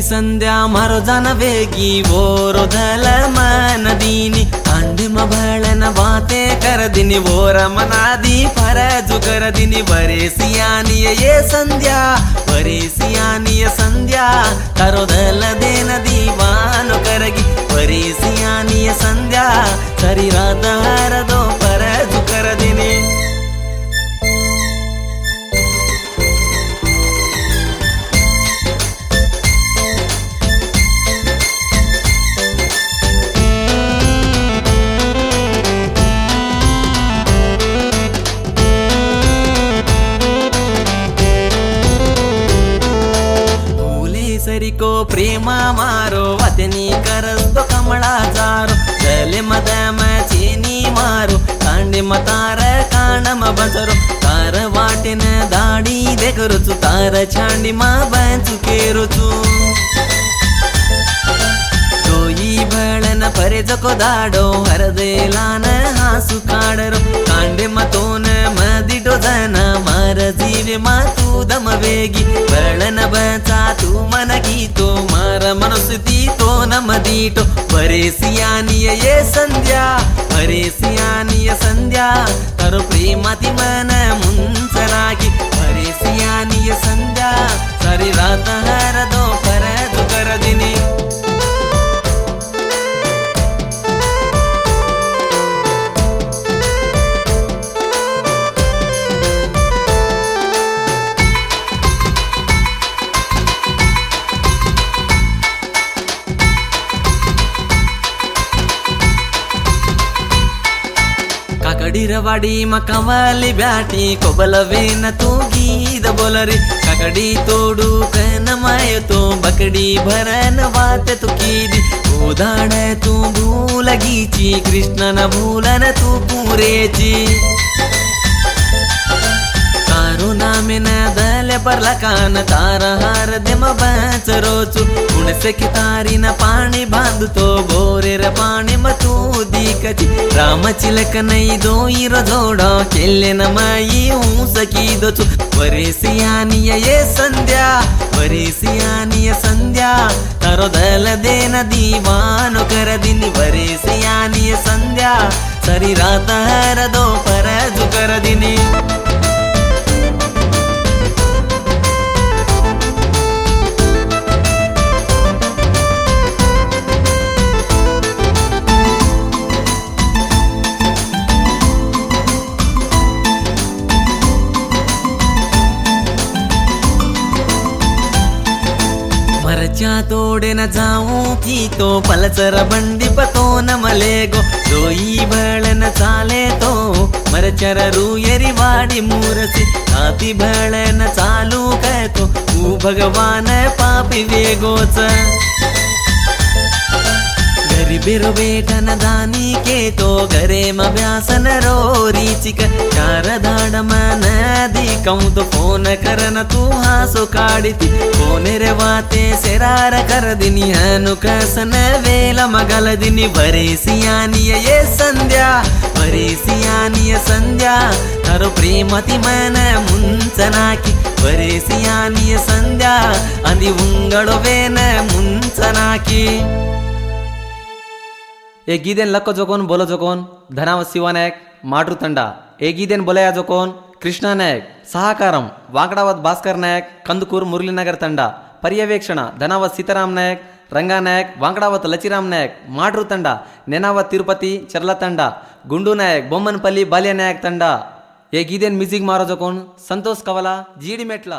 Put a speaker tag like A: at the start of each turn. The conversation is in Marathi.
A: संध्या मारो जान वेगी वोरो धल मन दीनी अंडिम भळन बाते कर दिनी वोर मनादी फरजु कर दिनी बरेसियानिय ये संध्या बरेसियानिय संध्या तारो धल देन दीवानो करगी बरेसियानिय संध्या सरी रात हर दो फरजु कर दिनी को प्रेमा मारो वतनी करस तो कमला जारो गले मदम चीनी मारो कांडे मतार कांडम बंसरो तार वाटिन दाड़ी देखरुचु तार चांडी मा बंचु केरुचु दोई भळन परे जको दाडो हरदेलान हासु काडरो कांडे मतोन मदिडो जन मार जीवे मातू दम वेगी भळन बचा तू मन गीतो मार मनस्थिती तो नमदीटो बरेसियानिय ये संध्या बरेसियानिय संध्या तरो प्रेमाती मन मुंचनागी बरेसियानिय संध्या सारी रात हर दो फरजु कर दिनी काकडीरवाडी मकवाली ब्याटी कोबलवेन तू गीत बोलरी काकडी तोडू कन माय तो बकडी भरन वात तू कीदी उदाण तू भूलगीची कृष्णन भूलन तू पुरेची नामेन दले परला कान तार हार देम बचरोचु उणसे की तारीन पाणी बांधतो बोरेर पाणी मतू दिकची राम चिलक नई दोईर जोडो केले न माई ऊसकी दोचु बरेसियानिय ये संध्या बरेसियानिय संध्या तारो दल देन दीवानो कर दिनी बरेसियानिय संध्या सरी रात हर दो फरजु कर दिनी मरचा तोडे न जाऊं की तो पलचर बंडी पतो न मलेगो दोई भळन चाले तो मरचर रूयरी वाडी मूरसी हाती भळन चालू कहतो तू भगवान पापी वेगोच गरीबेरो बेटन दानी के तो घरे मब्यासन रोरीचिक चार दाड मन दी कौं तो फोन करन तू हासो काडिति फोने रे वाते सेरार कर दिनी हनु कसन वेल मगल दिनी बरेसियानिय ये संध्या बरेसियानिय संध्या तारो प्रेमति मन मुंचनाकी बरेसियानिय संध्या अंदी उंगळो वेन मुंचनाकी गीदेन लक्को जोकोन बोलो जोकोन धनाव शिवा नायक माट्रू ತಂಡ गीदेन बोलया जोकोन कृष्णा नायक ಸಹಕಾರಂ ವಾಂಕಡಾವತ್ ಭಾಸ್ಕರ್ ನಾಯಕ್ ಕಂದುಕೂರ್ ಮುರಳೀನಗರ್ ತಂಡ ಪರ್ಯವೇಕ್ಷಣ ಧನಾವತ್ ಸೀತಾರಾಮ್ ನಾಯಕ್ ರಂಗಾ ನಾಯಕ್ ವಾಂಕಡಾವತ್ ಲಚಿರಾಮ್ ನಾಯಕ್ ಮಾಟ್ರೂ ತಂಡ ನೆನಾವತ್ ತಿರುಪತಿ ಚರ್ಲ ತಂಡ ಗುಂಡು ನಾಯಕ್ ಬೊಮ್ಮನಪಲ್ಲಿ ಬಾಲ್ಯ ನಾಯಕ್ ತಂಡ ಗೀದೇನ್ ಮ್ಯೂಸಿಕ್ ಮಾರೋ ಜೋಕೋನ್ ಸಂತೋಷ್ ಕವಲ ಜೀಡಿ ಮೆಟ್ಲ